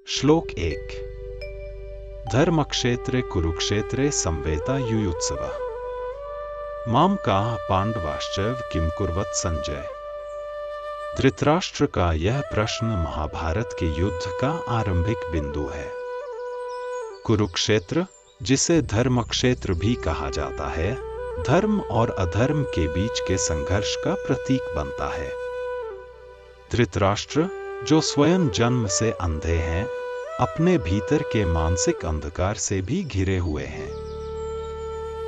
श्लोक 1। धर्मक्षेत्रे कुरुक्षेत्रे संवेता युयुत्सवः माम काः पांडवाश्चैव किम कुर्वत संजय। धृतराष्ट्र का यह प्रश्न महाभारत के युद्ध का आरंभिक बिंदु है। कुरुक्षेत्र, जिसे धर्मक्षेत्र भी कहा जाता है, धर्म और अधर्म के बीच के संघर्ष का प्रतीक बनता है। धृतराष्ट्र, जो स्वयं जन्म से अंधे हैं, अपने भीतर के मानसिक अंधकार से भी घिरे हुए हैं।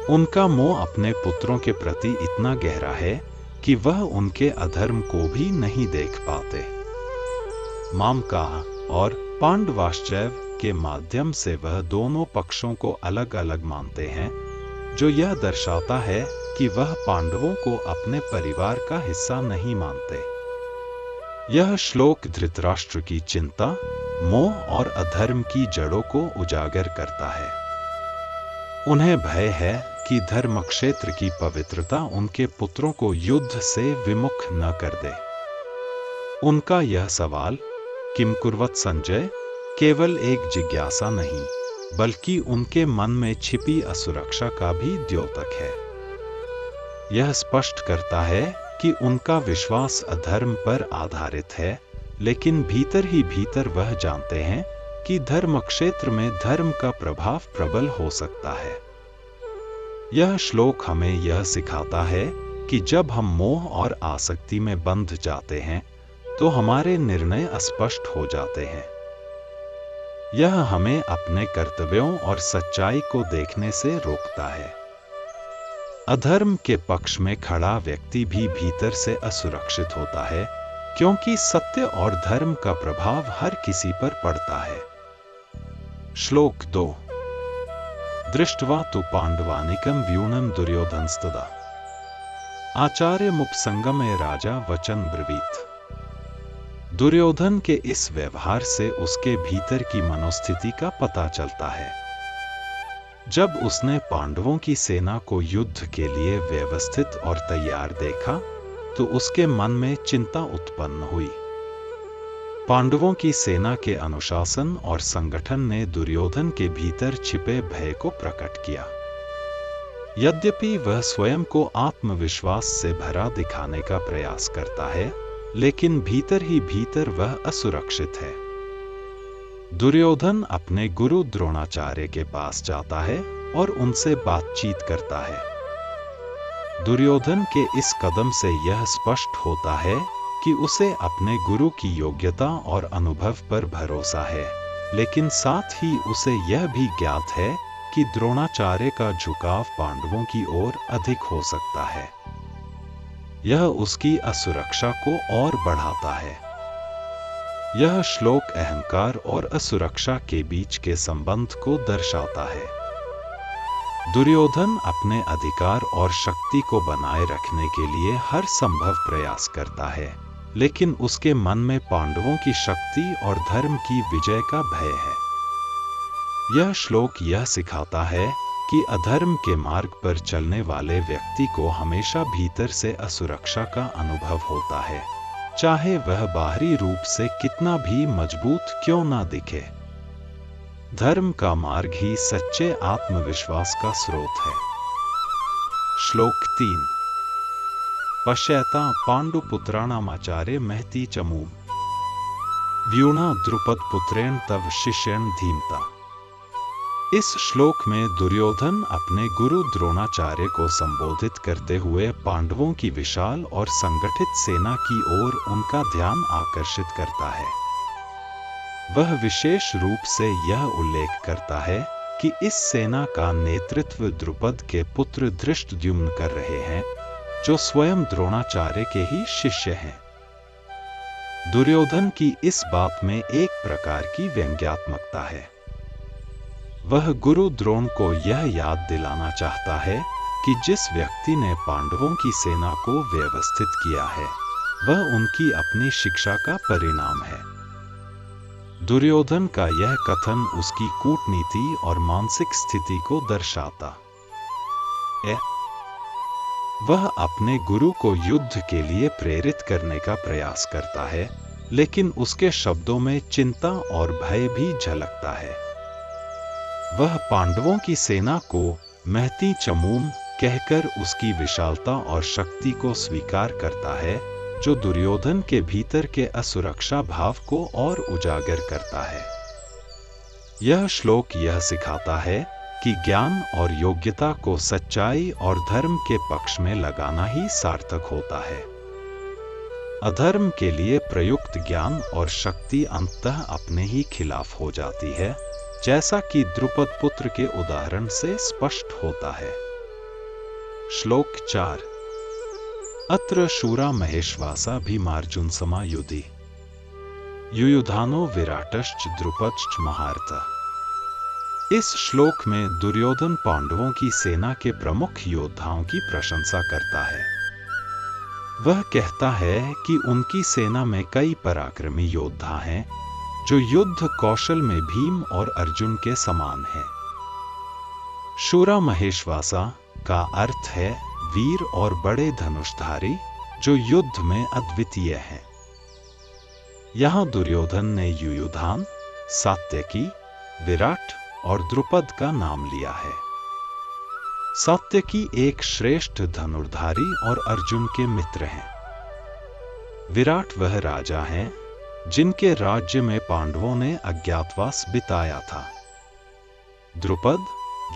उनका मोह अपने पुत्रों के प्रति इतना गहरा है कि वह उनके अधर्म को भी नहीं देख पाते। मामकाः और पांडवाश्चैव के माध्यम से वह दोनों पक्षों को अलग अलग मानते हैं, जो यह दर्शाता है कि वह पांडवों को अपने परिवार का हिस्सा नहीं मानते। यह श्लोक धृतराष्ट्र की चिंता, मोह और अधर्म की जड़ों को उजागर करता है। उन्हें भय है कि धर्मक्षेत्र की पवित्रता उनके पुत्रों को युद्ध से विमुख न कर दे। उनका यह सवाल, किम कुर्वत संजय, केवल एक जिज्ञासा नहीं, बल्कि उनके मन में छिपी असुरक्षा का भी द्योतक है। यह स्पष्ट करता है कि उनका विश्वास अधर्म पर आधारित है, लेकिन भीतर ही भीतर वह जानते हैं कि धर्मक्षेत्र में धर्म का प्रभाव प्रबल हो सकता है। यह श्लोक हमें यह सिखाता है कि जब हम मोह और आसक्ति में बंध जाते हैं, तो हमारे निर्णय अस्पष्ट हो जाते हैं। यह हमें अपने कर्तव्यों और सच्चाई को देखने से रोकता है। अधर्म के पक्ष में खड़ा व्यक्ति भी भीतर से असुरक्षित होता है, क्योंकि सत्य और धर्म का प्रभाव हर किसी पर पड़ता है। श्लोक 2। दृष्ट्वा तु पांडवानिकं व्यूनं दुर्योधनस्तदा आचार्यमुपसंगमे राजा वचन ब्रवीत। दुर्योधन के इस व्यवहार से उसके भीतर की मनोस्थिति का पता चलता है। जब उसने पांडवों की सेना को युद्ध के लिए व्यवस्थित और तैयार देखा, तो उसके मन में चिंता उत्पन्न हुई। पांडवों की सेना के अनुशासन और संगठन ने दुर्योधन के भीतर छिपे भय को प्रकट किया। यद्यपि वह स्वयं को आत्मविश्वास से भरा दिखाने का प्रयास करता है, लेकिन भीतर ही भीतर वह असुरक्षित है। दुर्योधन अपने गुरु द्रोणाचार्य के पास जाता है और उनसे बातचीत करता है। दुर्योधन के इस कदम से यह स्पष्ट होता है कि उसे अपने गुरु की योग्यता और अनुभव पर भरोसा है, लेकिन साथ ही उसे यह भी ज्ञात है कि द्रोणाचार्य का झुकाव पांडवों की ओर अधिक हो सकता है। यह उसकी असुरक्षा को और बढ़ाता है। यह श्लोक अहंकार और असुरक्षा के बीच के संबंध को दर्शाता है। दुर्योधन अपने अधिकार और शक्ति को बनाए रखने के लिए हर संभव प्रयास करता है, लेकिन उसके मन में पांडवों की शक्ति और धर्म की विजय का भय है। यह श्लोक यह सिखाता है कि अधर्म के मार्ग पर चलने वाले व्यक्ति को हमेशा भीतर से असुरक्षा का अनुभव होता है, चाहे वह बाहरी रूप से कितना भी मजबूत क्यों ना दिखे। धर्म का मार्ग ही सच्चे आत्मविश्वास का स्रोत है। श्लोक 3। पश्यता पांडुपुत्राणामाचार्य महती चमूम व्यूणा द्रुपद पुत्रेण तव शिष्येण धीमता। इस श्लोक में दुर्योधन अपने गुरु द्रोणाचार्य को संबोधित करते हुए पांडवों की विशाल और संगठित सेना की ओर उनका ध्यान आकर्षित करता है। वह विशेष रूप से यह उल्लेख करता है कि इस सेना का नेतृत्व द्रुपद के पुत्र धृष्टद्युम्न कर रहे हैं, जो स्वयं द्रोणाचार्य के ही शिष्य हैं। दुर्योधन की इस बात में एक प्रकार की व्यंग्यात्मकता है। वह गुरु द्रोण को यह याद दिलाना चाहता है कि जिस व्यक्ति ने पांडवों की सेना को व्यवस्थित किया है, वह उनकी अपनी शिक्षा का परिणाम है। दुर्योधन का यह कथन उसकी कूटनीति और मानसिक स्थिति को दर्शाता है। वह अपने गुरु को युद्ध के लिए प्रेरित करने का प्रयास करता है, लेकिन उसके शब्दों में चिंता और भय भी झलकता है। वह पांडवों की सेना को महती चमूम कहकर उसकी विशालता और शक्ति को स्वीकार करता है, जो दुर्योधन के भीतर के असुरक्षा भाव को और उजागर करता है। यह श्लोक यह सिखाता है कि ज्ञान और योग्यता को सच्चाई और धर्म के पक्ष में लगाना ही सार्थक होता है। अधर्म के लिए प्रयुक्त ज्ञान और शक्ति अंततः अपने ही खिलाफ हो जाती है, जैसा कि द्रुपद पुत्र के उदाहरण से स्पष्ट होता है। श्लोक 4। अत्र शूरा महेश्वासा भीमार्जुन समा युधि युयुधानो विराटश्च द्रुपदश्च महारथ। इस श्लोक में दुर्योधन पांडवों की सेना के प्रमुख योद्धाओं की प्रशंसा करता है। वह कहता है कि उनकी सेना में कई पराक्रमी योद्धा हैं, जो युद्ध कौशल में भीम और अर्जुन के समान हैं। शूरा महेश्वासा का अर्थ है वीर और बड़े धनुषधारी, जो युद्ध में अद्वितीय हैं। यहां दुर्योधन ने युयुधान, सात्यकी, विराट और द्रुपद का नाम लिया है। सात्यकी एक श्रेष्ठ धनुर्धारी और अर्जुन के मित्र हैं। विराट वह राजा हैं जिनके राज्य में पांडवों ने अज्ञातवास बिताया था। द्रुपद,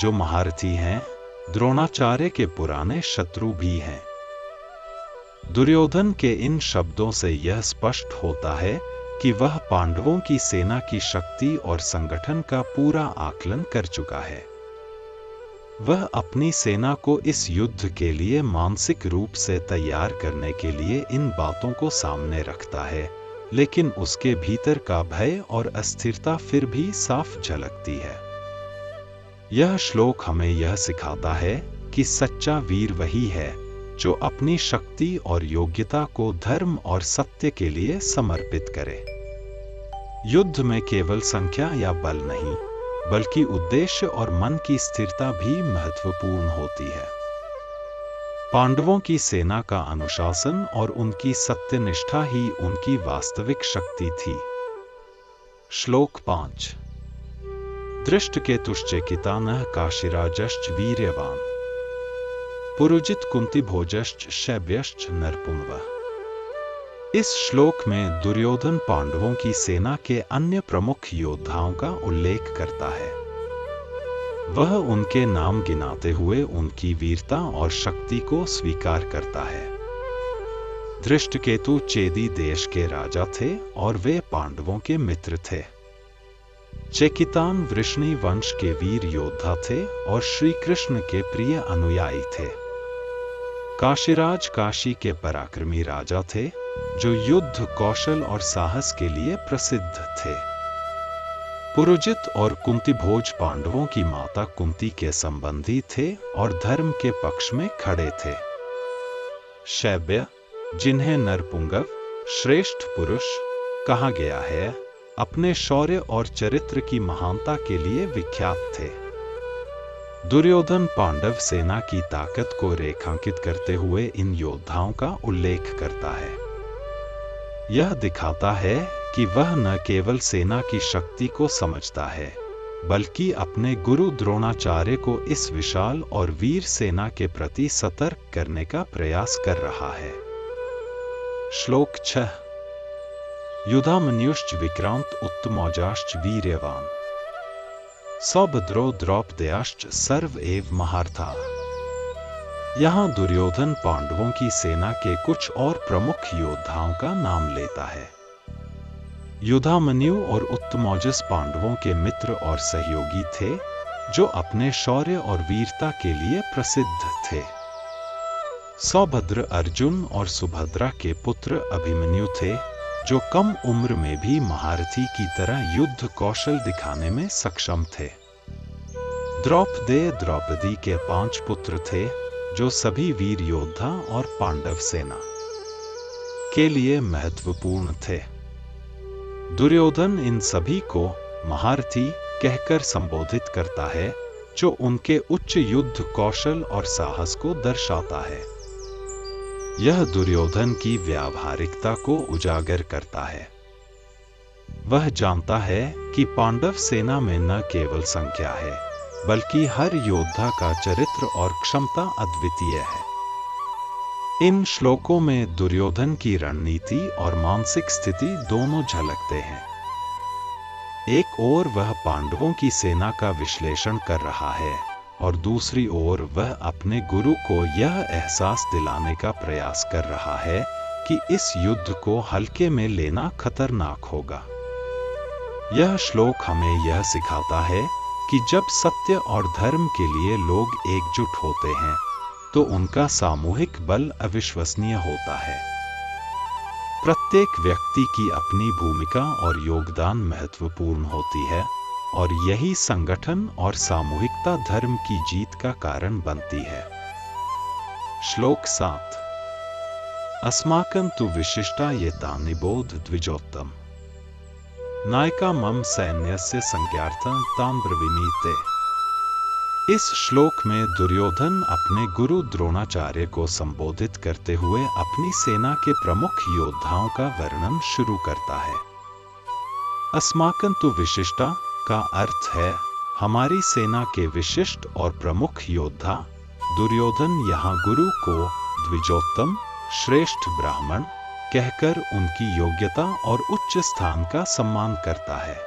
जो महारथी हैं, द्रोणाचार्य के पुराने शत्रु भी हैं। दुर्योधन के इन शब्दों से यह स्पष्ट होता है कि वह पांडवों की सेना की शक्ति और संगठन का पूरा आकलन कर चुका है। वह अपनी सेना को इस युद्ध के लिए मानसिक रूप से तैयार करने के लिए इन बातों को सामने रखता है, लेकिन उसके भीतर का भय और अस्थिरता फिर भी साफ झलकती है। यह श्लोक हमें यह सिखाता है कि सच्चा वीर वही है जो अपनी शक्ति और योग्यता को धर्म और सत्य के लिए समर्पित करे। युद्ध में केवल संख्या या बल नहीं, बल्कि उद्देश्य और मन की स्थिरता भी महत्वपूर्ण होती है। पांडवों की सेना का अनुशासन और उनकी सत्यनिष्ठा ही उनकी वास्तविक शक्ति थी। श्लोक 5। दृष्टकेतुश्चेकितानः काशीराजश्च वीर्यवान् पुरुजित कुंतीभोजश्च शैब्यश्च नरपुंगवः। इस श्लोक में दुर्योधन पांडवों की सेना के अन्य प्रमुख योद्धाओं का उल्लेख करता है। वह उनके नाम गिनाते हुए उनकी वीरता और शक्ति को स्वीकार करता है। दृष्टकेतु चेदी देश के राजा थे और वे पांडवों के मित्र थे। चेकितान वृष्णि वंश के वीर योद्धा थे और श्री कृष्ण के प्रिय अनुयायी थे। काशीराज काशी के पराक्रमी राजा थे, जो युद्ध कौशल और साहस के लिए प्रसिद्ध थे। पुरुजित और कुंतीभोज पांडवों की माता कुंती के संबंधी थे और धर्म के पक्ष में खड़े थे। शैब्य, जिन्हें नरपुंगव श्रेष्ठ पुरुष कहा गया है, अपने शौर्य और चरित्र की महानता के लिए विख्यात थे। दुर्योधन पांडव सेना की ताकत को रेखांकित करते हुए इन योद्धाओं का उल्लेख करता है। यह दिखाता है कि वह न केवल सेना की शक्ति को समझता है, बल्कि अपने गुरु द्रोणाचार्य को इस विशाल और वीर सेना के प्रति सतर्क करने का प्रयास कर रहा है। श्लोक 6। युधामन्युश्च विक्रांत उत्तमौजाश्च वीर्यवान् सौभद्रो द्रौपदेयाश्च सर्व एव महारथा। यहाँ दुर्योधन पांडवों की सेना के कुछ और प्रमुख योद्धाओं का नाम लेता है। युधामन्यु और उत्तमौजस पांडवों के मित्र और सहयोगी थे, जो अपने शौर्य और वीरता के लिए प्रसिद्ध थे। सौभद्र अर्जुन और सुभद्रा के पुत्र अभिमन्यु थे, जो कम उम्र में भी महारथी की तरह युद्ध कौशल दिखाने में सक्षम थे। द्रौपदेय द्रौपदी के 5 पुत्र थे, जो सभी वीर योद्धा और पांडव सेना के लिए महत्वपूर्ण थे। दुर्योधन इन सभी को महारथी कहकर संबोधित करता है, जो उनके उच्च युद्ध कौशल और साहस को दर्शाता है। यह दुर्योधन की व्यावहारिकता को उजागर करता है। वह जानता है कि पांडव सेना में न केवल संख्या है, बल्कि हर योद्धा का चरित्र और क्षमता अद्वितीय है। इन श्लोकों में दुर्योधन की रणनीति और मानसिक स्थिति दोनों झलकते हैं। एक ओर वह पांडवों की सेना का विश्लेषण कर रहा है और दूसरी ओर वह अपने गुरु को यह एहसास दिलाने का प्रयास कर रहा है कि इस युद्ध को हल्के में लेना खतरनाक होगा। यह श्लोक हमें यह सिखाता है कि जब सत्य और धर्म के लिए लोग एकजुट होते हैं तो उनका सामूहिक बल अविश्वसनीय होता है। प्रत्येक व्यक्ति की अपनी भूमिका और योगदान महत्वपूर्ण होती है और यही संगठन और सामूहिकता धर्म की जीत का कारण बनती है। श्लोक 7। अस्माकं तु विशिष्टा ये तानिबोध द्विजोत्तम नायका मम सैन्यस्य संज्ञार्थं तान् ब्रवीमीते। इस श्लोक में दुर्योधन अपने गुरु द्रोणाचार्य को संबोधित करते हुए अपनी सेना के प्रमुख योद्धाओं का वर्णन शुरू करता है। अस्माकं तु विशिष्टा का अर्थ है हमारी सेना के विशिष्ट और प्रमुख योद्धा। दुर्योधन यहाँ गुरु को द्विजोत्तम श्रेष्ठ ब्राह्मण कहकर उनकी योग्यता और उच्च स्थान का सम्मान करता है।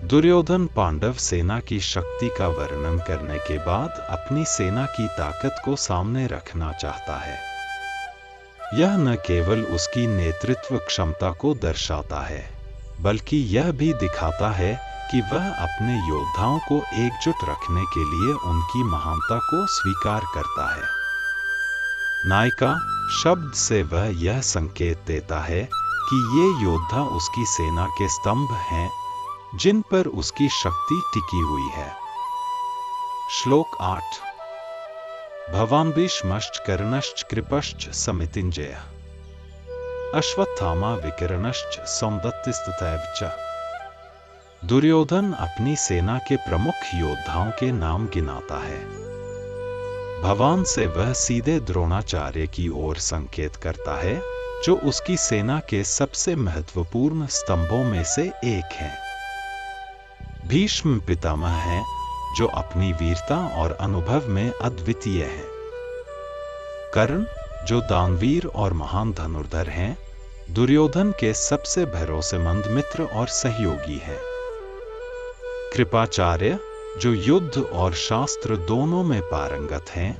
दुर्योधन पांडव सेना की शक्ति का वर्णन करने के बाद अपनी सेना की ताकत को सामने रखना चाहता है। यह न केवल उसकी नेतृत्व क्षमता को दर्शाता है, बल्कि यह भी दिखाता है कि वह अपने योद्धाओं को एकजुट रखने के लिए उनकी महानता को स्वीकार करता है। नायका शब्द से वह यह संकेत देता है कि ये योद्धा उसकी सेना के स्तंभ हैं, जिन पर उसकी शक्ति टिकी हुई है। श्लोक 8। भवान् भीष्मश्च कर्णश्च कृपश्च समितिञ्जय अश्वत्थामा विकर्णश्च सौमदत्तिस्तथैव च। दुर्योधन अपनी सेना के प्रमुख योद्धाओं के नाम गिनाता है। भवान से वह सीधे द्रोणाचार्य की ओर संकेत करता है, जो उसकी सेना के सबसे महत्वपूर्ण स्तंभों में से एक हैं। भीष्म पितामह हैं, जो अपनी वीरता और अनुभव में अद्वितीय हैं। कर्ण, जो दानवीर और महान धनुर्धर हैं, दुर्योधन के सबसे भरोसेमंद मित्र और सहयोगी हैं। कृपाचार्य, जो युद्ध और शास्त्र दोनों में पारंगत हैं,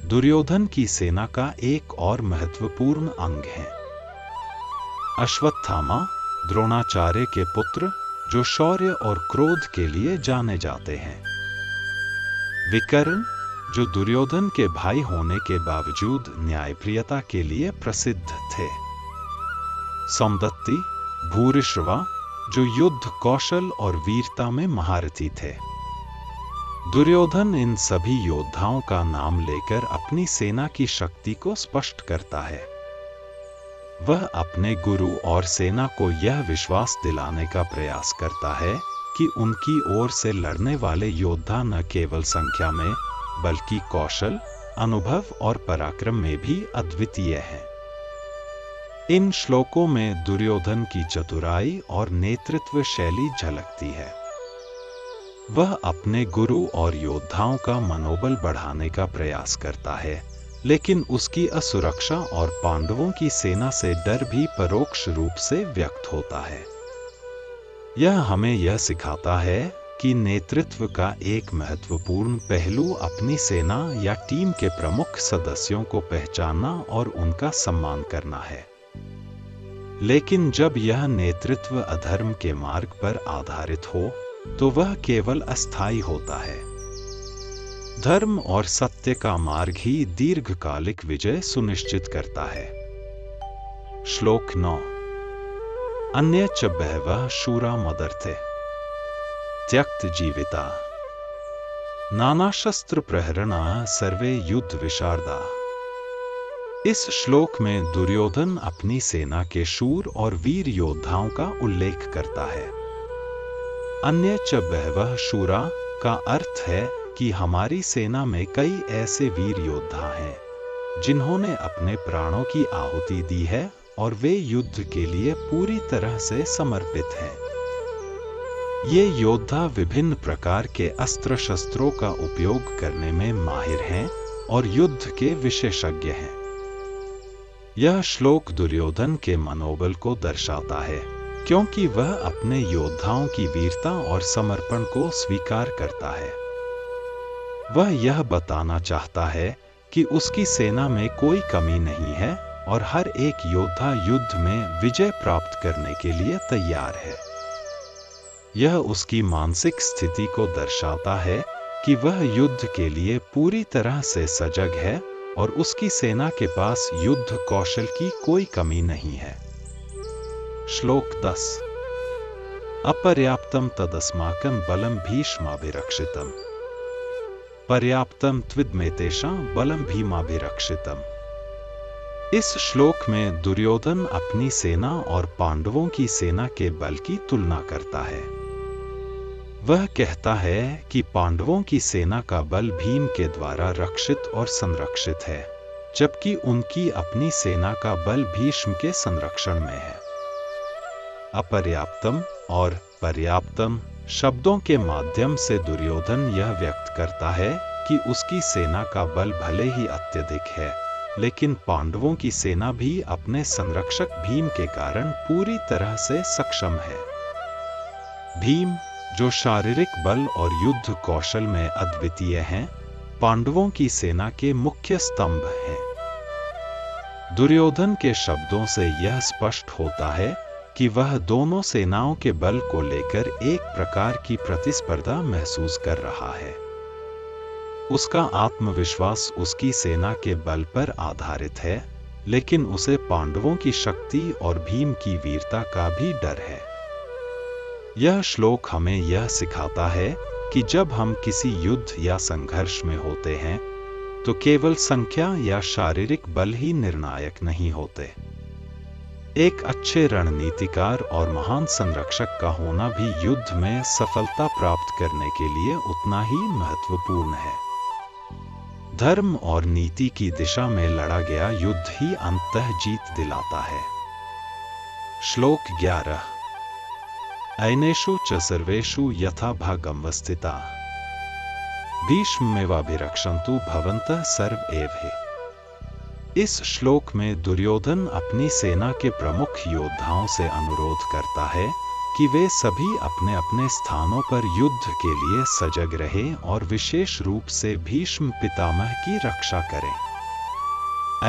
दुर्योधन की सेना का एक और महत्वपूर्ण अंग है। अश्वत्थामा, द्रोणाचार्य के पुत्र, जो शौर्य और क्रोध के लिए जाने जाते हैं। विकर्ण, जो दुर्योधन के भाई होने के बावजूद न्यायप्रियता के लिए प्रसिद्ध थे। सौमदत्ति, भूरिश्रवा, जो युद्ध कौशल और वीरता में महारथी थे। दुर्योधन इन सभी योद्धाओं का नाम लेकर अपनी सेना की शक्ति को स्पष्ट करता है। वह अपने गुरु और सेना को यह विश्वास दिलाने का प्रयास करता है कि उनकी ओर से लड़ने वाले योद्धा न केवल संख्या में, बल्कि कौशल, अनुभव और पराक्रम में भी अद्वितीय हैं। इन श्लोकों में दुर्योधन की चतुराई और नेतृत्व शैली झलकती है। वह अपने गुरु और योद्धाओं का मनोबल बढ़ाने का प्रयास करता है, लेकिन उसकी असुरक्षा और पांडवों की सेना से डर भी परोक्ष रूप से व्यक्त होता है। यह हमें यह सिखाता है कि नेतृत्व का एक महत्वपूर्ण पहलू अपनी सेना या टीम के प्रमुख सदस्यों को पहचानना और उनका सम्मान करना है। लेकिन जब यह नेतृत्व अधर्म के मार्ग पर आधारित हो, तो वह केवल अस्थायी होता है। धर्म और सत्य का मार्ग ही दीर्घकालिक विजय सुनिश्चित करता है। श्लोक 9। अन्य च बहवः शूरा मदर्थे त्यक्त जीविता नाना शस्त्र प्रहरणा सर्वे युद्ध विशारदा। इस श्लोक में दुर्योधन अपनी सेना के शूर और वीर योद्धाओं का उल्लेख करता है। अन्य च बहवः शूरा का अर्थ है कि हमारी सेना में कई ऐसे वीर योद्धा हैं, जिन्होंने अपने प्राणों की आहुति दी है और वे युद्ध के लिए पूरी तरह से समर्पित हैं। ये योद्धा विभिन्न प्रकार के अस्त्र शस्त्रों का उपयोग करने में माहिर हैं और युद्ध के विशेषज्ञ हैं। यह श्लोक दुर्योधन के मनोबल को दर्शाता है, क्योंकि वह अपने योद्धाओं की वीरता और समर्पण को स्वीकार करता है। वह यह बताना चाहता है कि उसकी सेना में कोई कमी नहीं है और हर एक योद्धा युद्ध में विजय प्राप्त करने के लिए तैयार है। यह उसकी मानसिक स्थिति को दर्शाता है कि वह युद्ध के लिए पूरी तरह से सजग है और उसकी सेना के पास युद्ध कौशल की कोई कमी नहीं है। श्लोक 10। अपर्याप्तम तदस्माकं बलं भीष्माभिरक्षितम् पर्याप्तम त्विदमेतेषां बलं भीमाभिरक्षितम्। इस श्लोक में दुर्योधन अपनी सेना और पांडवों की सेना के बल की तुलना करता है। वह कहता है कि पांडवों की सेना का बल भीम के द्वारा रक्षित और संरक्षित है, जबकि उनकी अपनी सेना का बल भीष्म के संरक्षण में है। अपर्याप्तम और पर्याप्तम शब्दों के माध्यम से दुर्योधन यह व्यक्त करता है कि उसकी सेना का बल भले ही अत्यधिक है, लेकिन पांडवों की सेना भी अपने संरक्षक भीम के कारण पूरी तरह से सक्षम है। भीम, जो शारीरिक बल और युद्ध कौशल में अद्वितीय हैं, पांडवों की सेना के मुख्य स्तंभ हैं। दुर्योधन के शब्दों से यह स्पष्ट होता है कि वह दोनों सेनाओं के बल को लेकर एक प्रकार की प्रतिस्पर्धा महसूस कर रहा है। उसका आत्मविश्वास उसकी सेना के बल पर आधारित है, लेकिन उसे पांडवों की शक्ति और भीम की वीरता का भी डर है। यह श्लोक हमें यह सिखाता है कि जब हम किसी युद्ध या संघर्ष में होते हैं, तो केवल संख्या या शारीरिक बल ही निर्णायक नहीं होते। एक अच्छे रणनीतिकार और महान संरक्षक का होना भी युद्ध में सफलता प्राप्त करने के लिए उतना ही महत्वपूर्ण है। धर्म और नीति की दिशा में लड़ा गया युद्ध ही अंततः जीत दिलाता है। श्लोक 11। ऐनेषु च सर्वेषु यथा भागमवस्थिता भीष्ममेवाभिरक्षन्तु भवन्तः सर्व एव हि। इस श्लोक में दुर्योधन अपनी सेना के प्रमुख योद्धाओं से अनुरोध करता है कि वे सभी अपने अपने स्थानों पर युद्ध के लिए सजग रहें और विशेष रूप से भीष्म पितामह की रक्षा करें।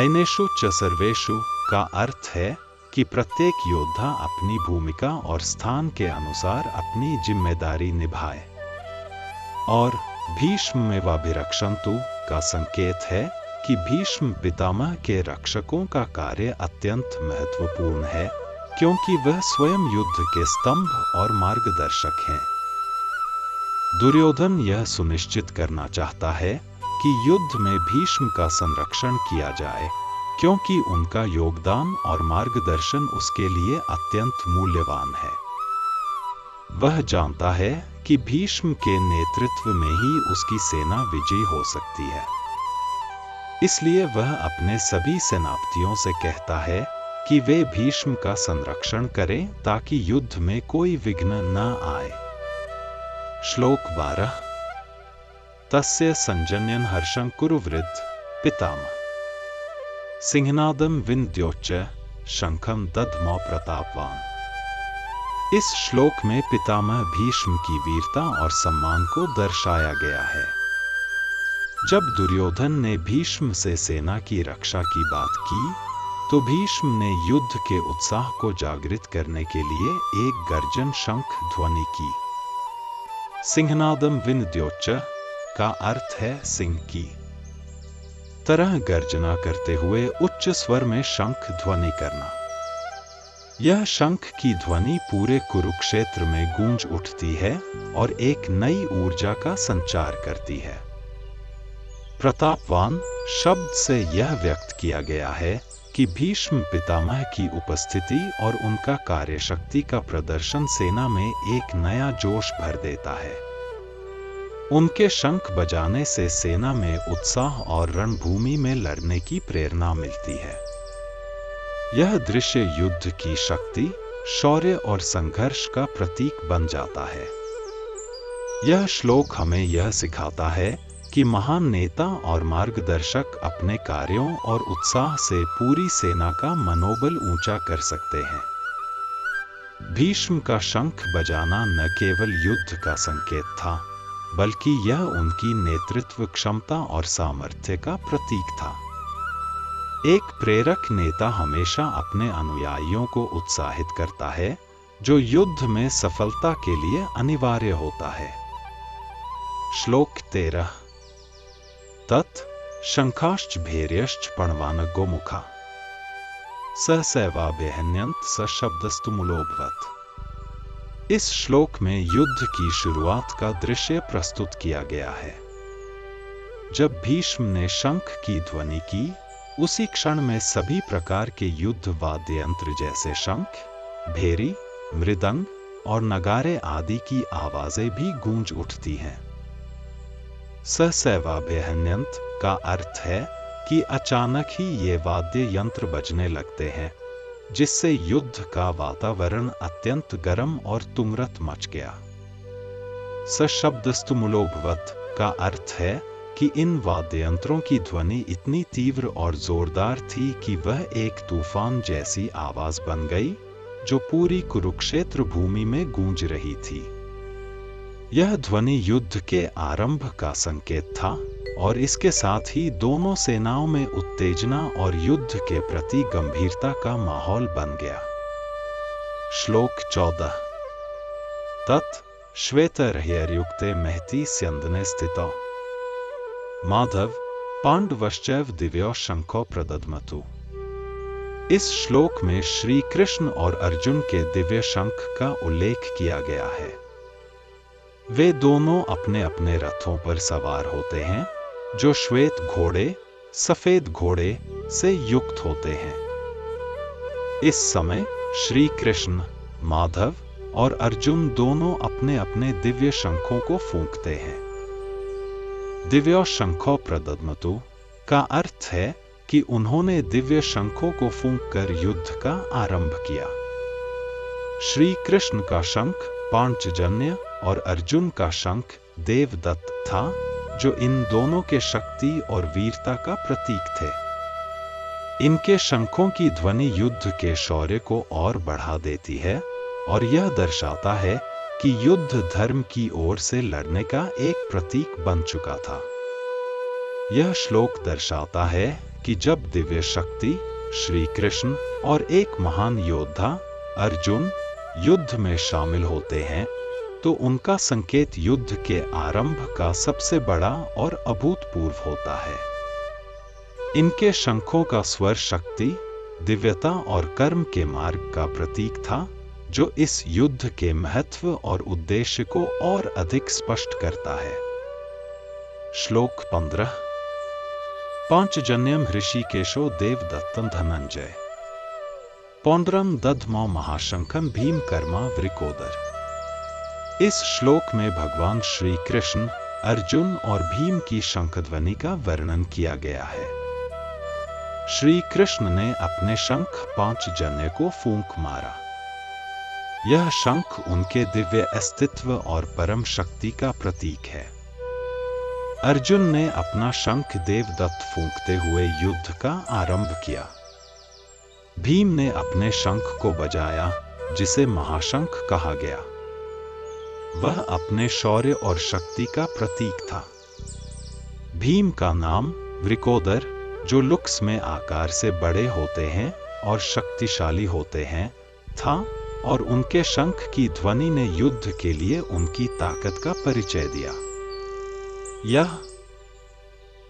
ऐनेषु च सर्वेषु का अर्थ है कि प्रत्येक योद्धा अपनी भूमिका और स्थान के अनुसार अपनी जिम्मेदारी निभाए, और भीष्ममेवाभिरक्षन्तु का संकेत है कि भीष्म पितामह के रक्षकों का कार्य अत्यंत महत्वपूर्ण है, क्योंकि वह स्वयं युद्ध के स्तंभ और मार्गदर्शक हैं। दुर्योधन यह सुनिश्चित करना चाहता है कि युद्ध में भीष्म का संरक्षण किया जाए, क्योंकि उनका योगदान और मार्गदर्शन उसके लिए अत्यंत मूल्यवान है। वह जानता है कि भीष्म के नेतृत्व में ही उसकी सेना विजयी हो सकती है। इसलिए वह अपने सभी सेनापतियों से कहता है कि वे भीष्म का संरक्षण करें ताकि युद्ध में कोई विघ्न न आए। श्लोक 12। तस्य संजन्यन हर्षं कुरु वृद्ध पितामह सिंहनादम विन्द्योच्च शंखम दद्मौ प्रतापवान। इस श्लोक में पितामह भीष्म की वीरता और सम्मान को दर्शाया गया है। जब दुर्योधन ने भीष्म से सेना की रक्षा की बात की, तो भीष्म ने युद्ध के उत्साह को जागृत करने के लिए एक गर्जन शंख ध्वनि की। सिंहनादम विन्द्योच्च का अर्थ है सिंह की तरह गर्जना करते हुए उच्च स्वर में शंख ध्वनि करना। यह शंख की ध्वनि पूरे कुरुक्षेत्र में गूंज उठती है और एक नई ऊर्जा का संचार करती है। प्रतापवान शब्द से यह व्यक्त किया गया है कि भीष्म पितामह की उपस्थिति और उनका कार्यशक्ति का प्रदर्शन सेना में एक नया जोश भर देता है। उनके शंख बजाने से सेना में उत्साह और रणभूमि में लड़ने की प्रेरणा मिलती है। यह दृश्य युद्ध की शक्ति, शौर्य और संघर्ष का प्रतीक बन जाता है। यह श्लोक हमें यह सिखाता है कि महान नेता और मार्गदर्शक अपने कार्यों और उत्साह से पूरी सेना का मनोबल ऊंचा कर सकते हैं। भीष्म का शंख बजाना न केवल युद्ध का संकेत था, बल्कि यह उनकी नेतृत्व क्षमता और सामर्थ्य का प्रतीक था। एक प्रेरक नेता हमेशा अपने अनुयायियों को उत्साहित करता है, जो युद्ध में सफलता के लिए अनिवार्य होता है। श्लोक 13। तत् शंखाश्च भैर्यश्च पणवानगो मुखा सहसैवाभ्यहन्यन्त सशब्दस्तु मूलोभवत्। इस श्लोक में युद्ध की शुरुआत का दृश्य प्रस्तुत किया गया है। जब भीष्म ने शंख की ध्वनि की, उसी क्षण में सभी प्रकार के युद्ध वाद्य यंत्र जैसे शंख, भेरी, मृदंग और नगारे आदि की आवाजें भी गूंज उठती हैं। सहसैवाभ्यहन्यन्त का अर्थ है कि अचानक ही ये वाद्य यंत्र बजने लगते हैं, जिससे युद्ध का वातावरण अत्यंत गर्म और तुंगरत मच गया। सशब्दस्तु मूलोभवत् का अर्थ है कि इन वाद्य यंत्रों की ध्वनि इतनी तीव्र और जोरदार थी कि वह एक तूफान जैसी आवाज बन गई, जो पूरी कुरुक्षेत्र भूमि में गूंज रही थी। यह ध्वनि युद्ध के आरंभ का संकेत था और इसके साथ ही दोनों सेनाओं में उत्तेजना और युद्ध के प्रति गंभीरता का माहौल बन गया। श्लोक 14। तत् श्वेतर्ह्ययुक्ते महति स्यंदने स्थितो माधव पांडवश्चैव दिव्यो शंखो प्रदद्मतु। इस श्लोक में श्री कृष्ण और अर्जुन के दिव्य शंख का उल्लेख किया गया है। वे दोनों अपने अपने रथों पर सवार होते हैं, जो श्वेत घोड़े, सफेद घोड़े से युक्त होते हैं। इस समय श्री कृष्ण, माधव और अर्जुन दोनों अपने अपने दिव्य शंखों को फूंकते हैं। दिव्यो शंखो प्रदद्मतु का अर्थ है कि उन्होंने दिव्य शंखों को फूंककर युद्ध का आरंभ किया। श्री कृष्ण का शंख पांचजन्य और अर्जुन का शंख देवदत्त था, जो इन दोनों के शक्ति और वीरता का प्रतीक थे। इनके शंखों की ध्वनि युद्ध के शौर्य को और बढ़ा देती है और यह दर्शाता है कि युद्ध धर्म की ओर से लड़ने का एक प्रतीक बन चुका था। यह श्लोक दर्शाता है कि जब दिव्य शक्ति, श्री कृष्ण और एक महान योद्धा अर्जुन युद्ध में शामिल होते हैं, तो उनका संकेत युद्ध के आरंभ का सबसे बड़ा और अभूतपूर्व होता है। इनके शंखों का स्वर शक्ति, दिव्यता और कर्म के मार्ग का प्रतीक था, जो इस युद्ध के महत्व और उद्देश्य को और अधिक स्पष्ट करता है। श्लोक 15। पांचजन्यम ऋषिकेशो देवदत्तम धनंजय पौंड्रम दधमो महाशंखम भीम कर्मा वृकोदर। इस श्लोक में भगवान श्री कृष्ण, अर्जुन और भीम की शंखध्वनि का वर्णन किया गया है। श्री कृष्ण ने अपने शंख पांचजन्य को फूंक मारा। यह शंख उनके दिव्य अस्तित्व और परम शक्ति का प्रतीक है। अर्जुन ने अपना शंख देवदत्त फूंकते हुए युद्ध का आरंभ किया। भीम ने अपने शंख को बजाया, जिसे महाशंख कहा गया। वह अपने शौर्य और शक्ति का प्रतीक था। भीम का नाम वृकोदर, जो लुक्स में आकार से बड़े होते हैं और शक्तिशाली होते हैं, था और उनके शंख की ध्वनि ने युद्ध के लिए उनकी ताकत का परिचय दिया। यह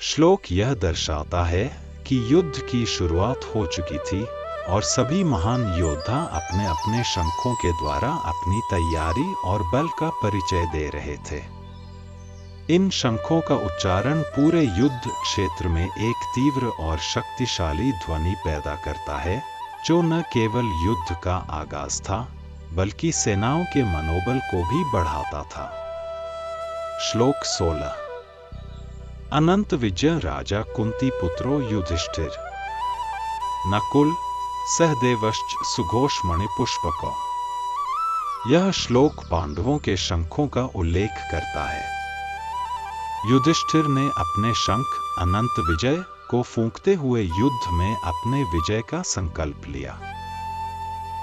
श्लोक यह दर्शाता है कि युद्ध की शुरुआत हो चुकी थी और सभी महान योद्धा अपने अपने शंखों के द्वारा अपनी तैयारी और बल का परिचय दे रहे थे। इन शंखों का उच्चारण पूरे युद्ध क्षेत्र में एक तीव्र और शक्तिशाली ध्वनि पैदा करता है, जो न केवल युद्ध का आगाज था, बल्कि सेनाओं के मनोबल को भी बढ़ाता था। श्लोक 16। अनंत विजय राजा कुंती पुत्रो युधिष्ठिर नकुल सहदेवश्च सुघोष मणिपुष्पको। यह श्लोक पांडवों के शंखों का उल्लेख करता है। युधिष्ठिर ने अपने शंख अनंत विजय को फूंकते हुए युद्ध में अपने विजय का संकल्प लिया।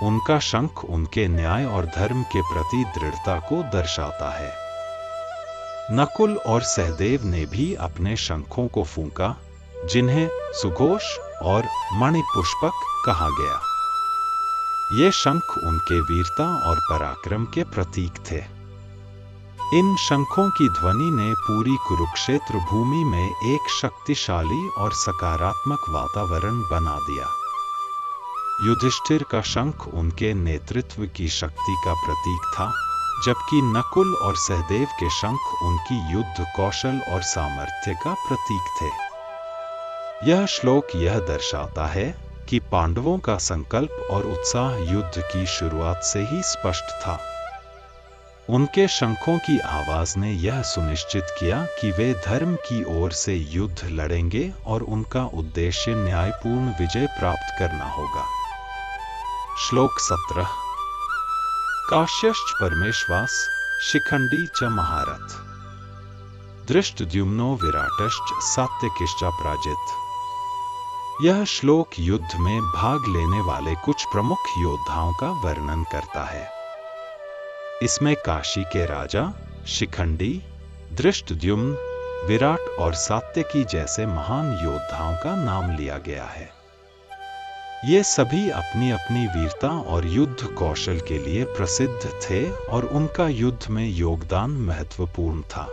उनका शंख उनके न्याय और धर्म के प्रति दृढ़ता को दर्शाता है। नकुल और सहदेव ने भी अपने शंखों को फूंका, जिन्हें सुघोष और मणिपुष्पक कहा गया। ये शंख उनके वीरता और पराक्रम के प्रतीक थे। इन शंखों की ध्वनि ने पूरी कुरुक्षेत्र भूमि में एक शक्तिशाली और सकारात्मक वातावरण बना दिया। युधिष्ठिर का शंख उनके नेतृत्व की शक्ति का प्रतीक था, जबकि नकुल और सहदेव के शंख उनकी युद्ध कौशल और सामर्थ्य का प्रतीक थे। यह श्लोक यह दर्शाता है कि पांडवों का संकल्प और उत्साह युद्ध की शुरुआत से ही स्पष्ट था। उनके शंखों की आवाज ने यह सुनिश्चित किया कि वे धर्म की ओर से युद्ध लड़ेंगे और उनका उद्देश्य न्यायपूर्ण विजय प्राप्त करना होगा। श्लोक 17। काश्यश्च परमेश्वास शिखंडी च महारथ, धृष्टद्युम्नो विराटश्च सात्यकिश्च पराजित। यह श्लोक युद्ध में भाग लेने वाले कुछ प्रमुख योद्धाओं का वर्णन करता है। इसमें काशी के राजा शिखंडी, धृष्टद्युम्न, विराट और सात्यकी जैसे महान योद्धाओं का नाम लिया गया है। ये सभी अपनी अपनी वीरता और युद्ध कौशल के लिए प्रसिद्ध थे और उनका युद्ध में योगदान महत्वपूर्ण था।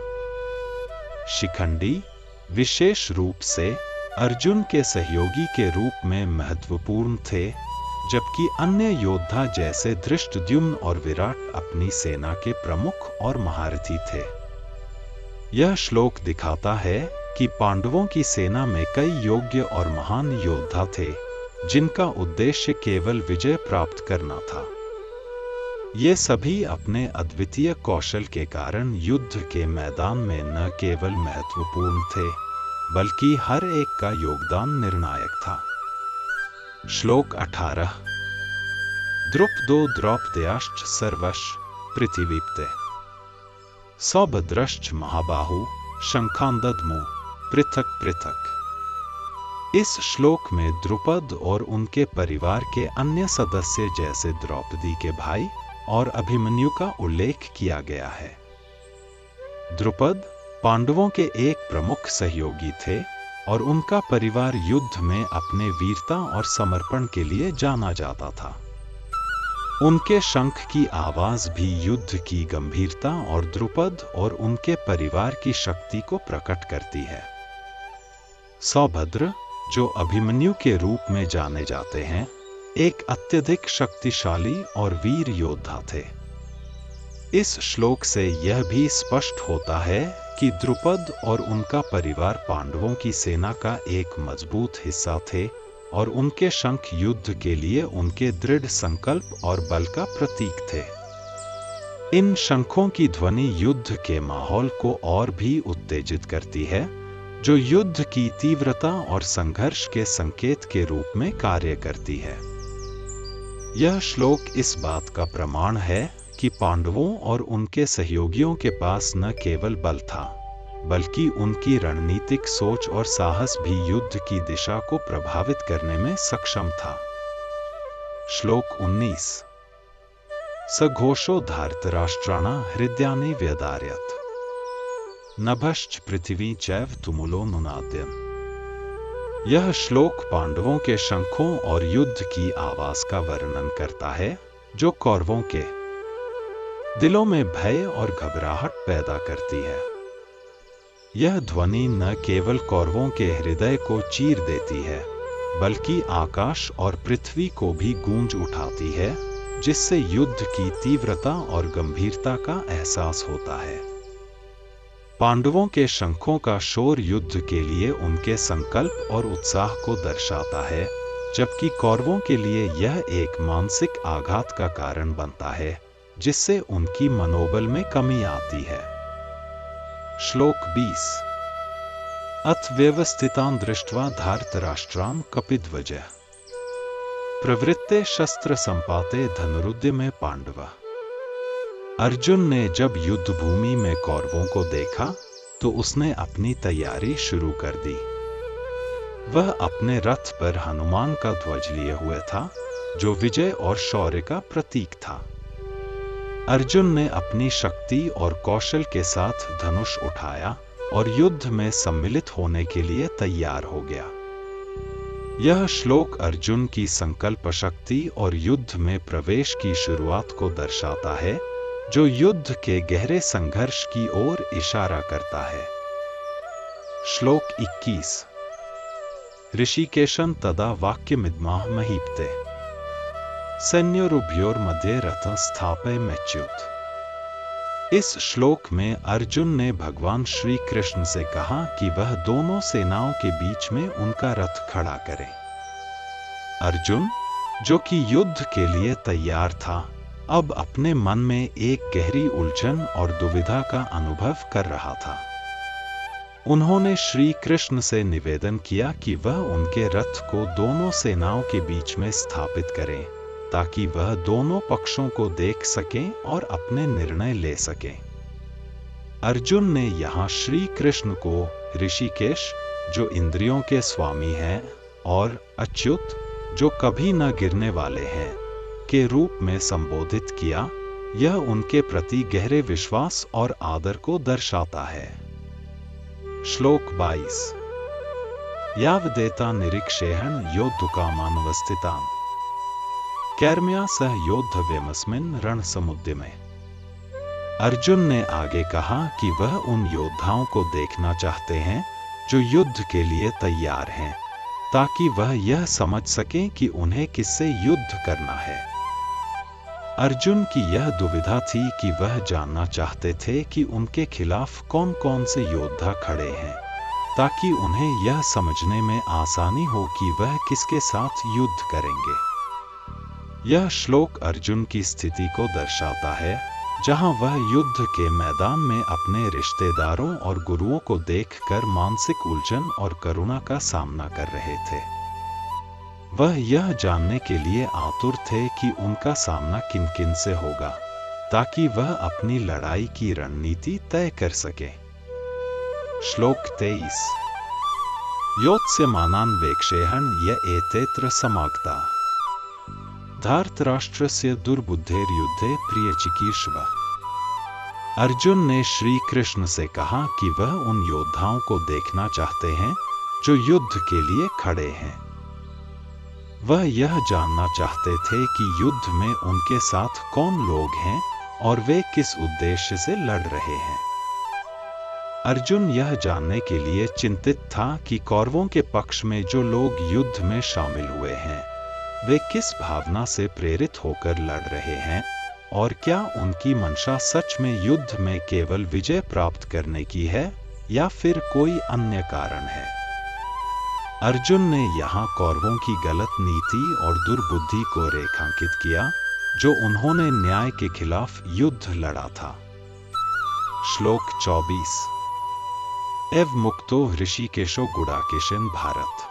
शिखंडी विशेष रूप से अर्जुन के सहयोगी के रूप में महत्वपूर्ण थे, जबकि अन्य योद्धा जैसे धृष्टद्युम्न और विराट अपनी सेना के प्रमुख और महारथी थे। यह श्लोक दिखाता है कि पांडवों की सेना में कई योग्य और महान योद्धा थे, जिनका उद्देश्य केवल विजय प्राप्त करना था। ये सभी अपने अद्वितीय कौशल के कारण युद्ध के मैदान में न केवल महत्वपूर्ण थे, बल्कि हर एक का योगदान निर्णायक था। श्लोक 18। द्रुपदो द्रौपदयाश्च सर्वश पृथिवीप्ते, सौभद्रश्च महाबाहु शंखांदद्मु पृथक पृथक। इस श्लोक में द्रुपद और उनके परिवार के अन्य सदस्य जैसे द्रौपदी के भाई और अभिमन्यु का उल्लेख किया गया है। द्रुपद पांडवों के एक प्रमुख सहयोगी थे और उनका परिवार युद्ध में अपने वीरता और समर्पण के लिए जाना जाता था। उनके शंख की आवाज भी युद्ध की गंभीरता और द्रुपद और उनके परिवार की शक्ति को प्रकट करती है। सौभद्र, जो अभिमन्यु के रूप में जाने जाते हैं, एक अत्यधिक शक्तिशाली और वीर योद्धा थे। इस श्लोक से यह भी स्पष्ट होता है कि द्रुपद और उनका परिवार पांडवों की सेना का एक मजबूत हिस्सा थे और उनके शंख युद्ध के लिए उनके दृढ़ संकल्प और बल का प्रतीक थे। इन शंखों की ध्वनि युद्ध के माहौल को और भी उत्तेजित करती है, जो युद्ध की तीव्रता और संघर्ष के संकेत के रूप में कार्य करती है। यह श्लोक इस बात का प्रमाण है कि पांडवों और उनके सहयोगियों के पास न केवल बल था, बल्कि उनकी रणनीतिक सोच और साहस भी युद्ध की दिशा को प्रभावित करने में सक्षम था। श्लोक 19। सघोषो धार्तराष्ट्राणा हृदयानि व्यदारयत्, नभश्च पृथ्वी चैव तुमुलो नुनाद्यन्। यह श्लोक पांडवों के शंखों और युद्ध की आवाज का वर्णन करता है, जो कौरवों के दिलों में भय और घबराहट पैदा करती है। यह ध्वनि न केवल कौरवों के हृदय को चीर देती है, बल्कि आकाश और पृथ्वी को भी गूंज उठाती है, जिससे युद्ध की तीव्रता और गंभीरता का एहसास होता है। पांडवों के शंखों का शोर युद्ध के लिए उनके संकल्प और उत्साह को दर्शाता है, जबकि कौरवों के लिए यह एक मानसिक आघात का कारण बनता है, जिससे उनकी मनोबल में कमी आती है। श्लोक 20। अथ व्यवस्थितान् दृष्ट्वा धार्तराष्ट्रान् कपिध्वजः, प्रवृत्ते शस्त्र संपाते धनुरुद्य में पांडव। अर्जुन ने जब युद्ध भूमि में कौरवों को देखा तो उसने अपनी तैयारी शुरू कर दी। वह अपने रथ पर हनुमान का ध्वज लिए हुए था, जो विजय और शौर्य का प्रतीक था। अर्जुन ने अपनी शक्ति और कौशल के साथ धनुष उठाया और युद्ध में सम्मिलित होने के लिए तैयार हो गया। यह श्लोक अर्जुन की संकल्प शक्ति और युद्ध में प्रवेश की शुरुआत को दर्शाता है, जो युद्ध के गहरे संघर्ष की ओर इशारा करता है। श्लोक 21। ऋषिकेशं तदा वाक्यमिदमाह महीपते सैन्योरुभयोर्मध्ये रथं स्थापयमेच्युत। इस श्लोक में अर्जुन ने भगवान श्री कृष्ण से कहा कि वह दोनों सेनाओं के बीच में उनका रथ खड़ा करे। अर्जुन, जो कि युद्ध के लिए तैयार था, अब अपने मन में एक गहरी उलझन और दुविधा का अनुभव कर रहा था। उन्होंने श्री कृष्ण से निवेदन किया कि वह उनके रथ को दोनों सेनाओं के बीच में स्थापित करें, ताकि वह दोनों पक्षों को देख सकें और अपने निर्णय ले सकें। अर्जुन ने यहाँ श्री कृष्ण को ऋषिकेश, जो इंद्रियों के स्वामी हैं, और अच्युत, जो कभी न गिरने वाले हैं, के रूप में संबोधित किया। यह उनके प्रति गहरे विश्वास और आदर को दर्शाता है। श्लोक 22। यावदेता निरीक्षेहं योद्धुकामानवस्थितान् कैर्म्या सह योद्धव्यमस्मिन् रणसमुद्यमे। अर्जुन ने आगे कहा कि वह उन योद्धाओं को देखना चाहते हैं जो युद्ध के लिए तैयार हैं, ताकि वह यह समझ सकें कि उन्हें किससे युद्ध करना है। अर्जुन की यह दुविधा थी कि वह जानना चाहते थे कि उनके खिलाफ कौन कौन से योद्धा खड़े हैं, ताकि उन्हें यह समझने में आसानी हो कि वह किसके साथ युद्ध करेंगे। यह श्लोक अर्जुन की स्थिति को दर्शाता है, जहां वह युद्ध के मैदान में अपने रिश्तेदारों और गुरुओं को देखकर मानसिक उलझन और करुणा का सामना कर रहे थे। वह यह जानने के लिए आतुर थे कि उनका सामना किन किन से होगा, ताकि वह अपनी लड़ाई की रणनीति तय कर सके। श्लोक 23। योत्स्यमानान् वेक्षेहन् य एतेऽत्र समागता धार्तराष्ट्रस्य दुर्बुद्धेर्युद्धे प्रियचिकीर्षव। अर्जुन ने श्री कृष्ण से कहा कि वह उन योद्धाओं को देखना चाहते हैं जो युद्ध के लिए खड़े हैं। वह यह जानना चाहते थे कि युद्ध में उनके साथ कौन लोग हैं और वे किस उद्देश्य से लड़ रहे हैं। अर्जुन यह जानने के लिए चिंतित था कि कौरवों के पक्ष में जो लोग युद्ध में शामिल हुए हैं, वे किस भावना से प्रेरित होकर लड़ रहे हैं, और क्या उनकी मंशा सच में युद्ध में केवल विजय प्राप्त करने की है या फिर कोई अन्य कारण है। अर्जुन ने यहाँ कौरवों की गलत नीति और दुर्बुद्धि को रेखांकित किया, जो उन्होंने न्याय के खिलाफ युद्ध लड़ा था। श्लोक 24। एव मुक्तो ऋषिकेशो गुडाकेशेन भारत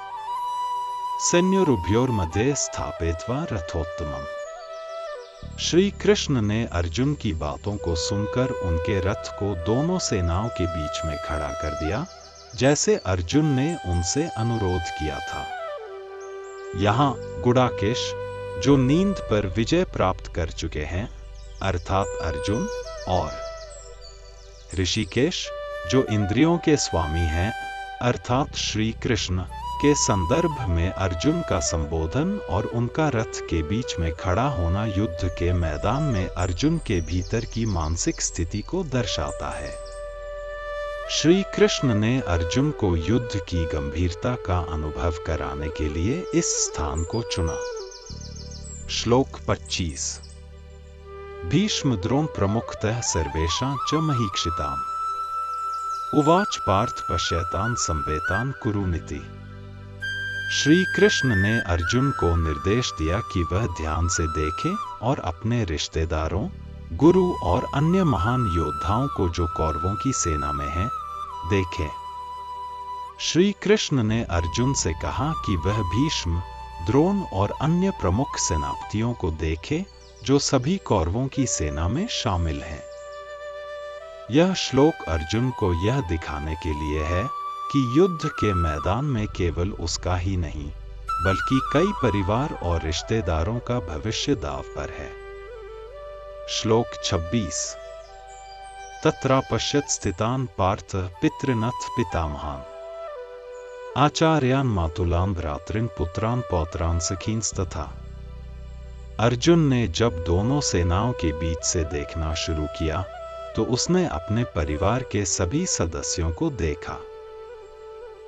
सैन्योरुभयोर्मध्ये स्थापयित्वा रथोत्तमम्। श्री कृष्ण ने अर्जुन की बातों को सुनकर उनके रथ को दोनों सेनाओं के बीच में खड़ा कर दिया, जैसे अर्जुन ने उनसे अनुरोध किया था। यहाँ गुडाकेश, जो नींद पर विजय प्राप्त कर चुके हैं, अर्थात अर्जुन, और ऋषिकेश, जो इंद्रियों के स्वामी हैं, अर्थात श्री कृष्ण, के संदर्भ में अर्जुन का संबोधन और उनका रथ के बीच में खड़ा होना युद्ध के मैदान में अर्जुन के भीतर की मानसिक स्थिति को दर्शाता है। श्री कृष्ण ने अर्जुन को युद्ध की गंभीरता का अनुभव कराने के लिए इस स्थान को चुना। श्लोक 25। भीष्म द्रोण प्रमुखतः सर्वेषां च महीक्षिताम् उवाच पार्थ पश्यतान् संवेतान् कुरुनिति। श्री कृष्ण ने अर्जुन को निर्देश दिया कि वह ध्यान से देखे और अपने रिश्तेदारों, गुरु और अन्य महान योद्धाओं को जो कौरवों की सेना में हैं, देखें। श्री कृष्ण ने अर्जुन से कहा कि वह भीष्म, द्रोण और अन्य प्रमुख सेनापतियों को देखे जो सभी कौरवों की सेना में शामिल हैं। यह श्लोक अर्जुन को यह दिखाने के लिए है कि युद्ध के मैदान में केवल उसका ही नहीं बल्कि कई परिवार और रिश्तेदारों का भविष्य दांव पर है। श्लोक 26। तत्रापश्यत् स्थितान् पार्थ पितृनथ पितामहान् आचार्यान् मातुलान् भ्रातॄन् पुत्रान् पौत्रान् सखींस्तथा। अर्जुन ने जब दोनों सेनाओं के बीच से देखना शुरू किया तो उसने अपने परिवार के सभी सदस्यों को देखा।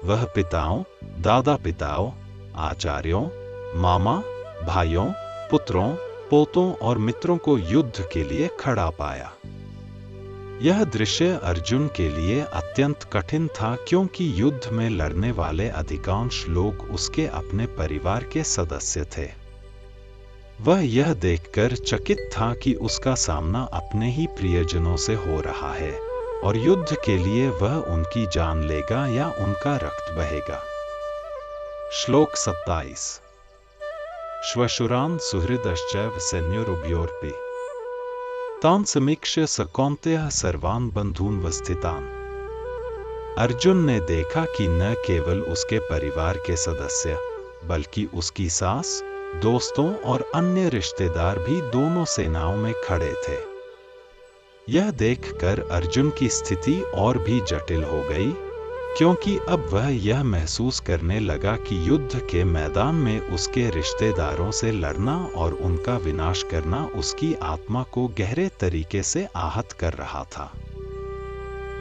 वह पिताओं, दादा पिताओं, आचार्यों, मामा, भाइयों, पुत्रों, पोतों और मित्रों को युद्ध के लिए खड़ा पाया। यह दृश्य अर्जुन के लिए अत्यंत कठिन था क्योंकि युद्ध में लड़ने वाले अधिकांश लोग उसके अपने परिवार के सदस्य थे। वह यह देखकर चकित था कि उसका सामना अपने ही प्रियजनों से हो रहा है और युद्ध के लिए वह उनकी जान लेगा या उनका रक्त बहेगा। श्लोक 27। श्वशुरान् सुहृदश्चैव सैन्योरुभयोरपि तान् समीक्ष्य स कौन्तेयः सर्वान् बन्धून् वस्थितान्। अर्जुन ने देखा कि न केवल उसके परिवार के सदस्य बल्कि उसकी सास, दोस्तों और अन्य रिश्तेदार भी दोनों सेनाओं में खड़े थे। यह देखकर अर्जुन की स्थिति और भी जटिल हो गई क्योंकि अब वह यह महसूस करने लगा कि युद्ध के मैदान में उसके रिश्तेदारों से लड़ना और उनका विनाश करना उसकी आत्मा को गहरे तरीके से आहत कर रहा था।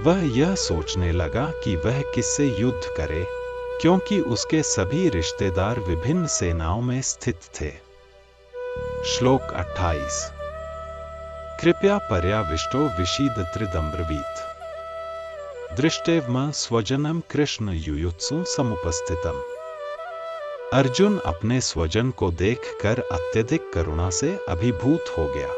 वह यह सोचने लगा कि वह किससे युद्ध करे क्योंकि उसके सभी रिश्तेदार विभिन्न सेनाओं में स्थित थे। श्लोक 28। कृपया पर्याविष्टो विषीदत्रिदम्ब्रवीत् दृष्टेव स्वजनम कृष्ण युयुत्सु समुपस्थितम। अर्जुन अपने स्वजन को देखकर अत्यधिक करुणा से अभिभूत हो गया।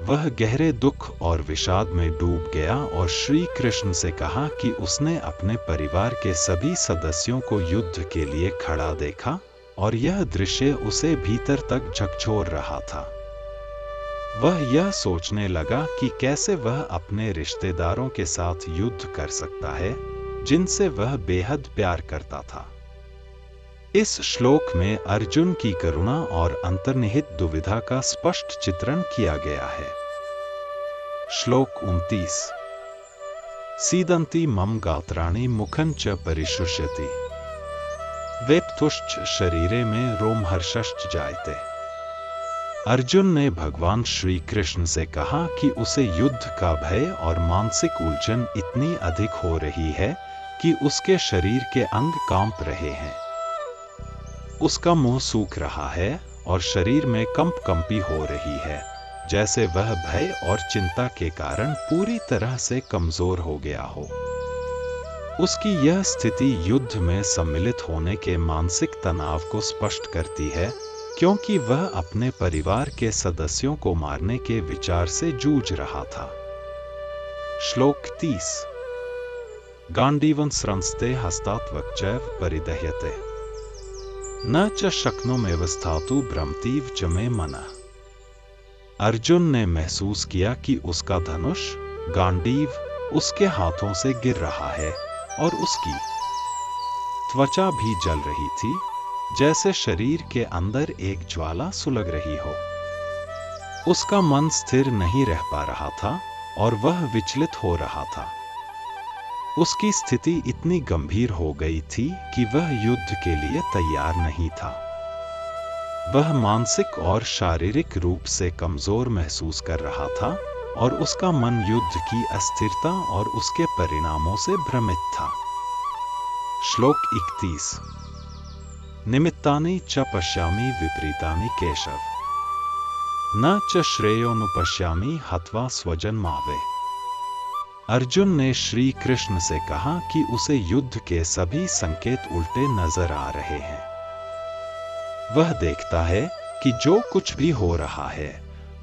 वह गहरे दुख और विषाद में डूब गया और श्री कृष्ण से कहा कि उसने अपने परिवार के सभी सदस्यों को युद्ध के लिए खड़ा देखा और यह दृश्य उसे भीतर तक झकझोर रहा था। वह यह सोचने लगा कि कैसे वह अपने रिश्तेदारों के साथ युद्ध कर सकता है जिनसे वह बेहद प्यार करता था। इस श्लोक में अर्जुन की करुणा और अंतर्निहित दुविधा का स्पष्ट चित्रण किया गया है। श्लोक 29। सीदंती मम गात्राणि मुखं च परिशुष्यति वेप्तुश्च शरीरे में रोमहर्षश्च जायते। अर्जुन ने भगवान श्री कृष्ण से कहा कि उसे युद्ध का भय और मानसिक उलझन इतनी अधिक हो रही है कि उसके शरीर के अंग कांप रहे हैं। उसका मुंह सूख रहा है और शरीर में कंपकंपी हो रही है, जैसे वह भय और चिंता के कारण पूरी तरह से कमजोर हो गया हो। उसकी यह स्थिति युद्ध में सम्मिलित होने के मानसिक तनाव को स्पष्ट करती है क्योंकि वह अपने परिवार के सदस्यों को मारने के विचार से जूझ रहा था। श्लोक 30। गांडीवं स्रंस्ते हस्तात् वक्चैव परिदह्यते न च शक्नोमेव स्थातु भ्रमतीव च मे मनः। अर्जुन ने महसूस किया कि उसका धनुष गांडीव उसके हाथों से गिर रहा है और उसकी त्वचा भी जल रही थी, जैसे शरीर के अंदर एक ज्वाला सुलग रही हो। उसका मन स्थिर नहीं रह पा रहा था और वह विचलित हो रहा था। उसकी स्थिति इतनी गंभीर हो गई थी कि वह युद्ध के लिए तैयार नहीं था। वह मानसिक और शारीरिक रूप से कमजोर महसूस कर रहा था और उसका मन युद्ध की अस्थिरता और उसके परिणामों से भ्रमित था। श्लोक 31। निमित्तानि च पश्यामि विपरीतानि केशव न च श्रेयोनुपश्यामि हत्वा स्वजन्मावे। अर्जुन ने श्री कृष्ण से कहा कि उसे युद्ध के सभी संकेत उल्टे नजर आ रहे हैं। वह देखता है कि जो कुछ भी हो रहा है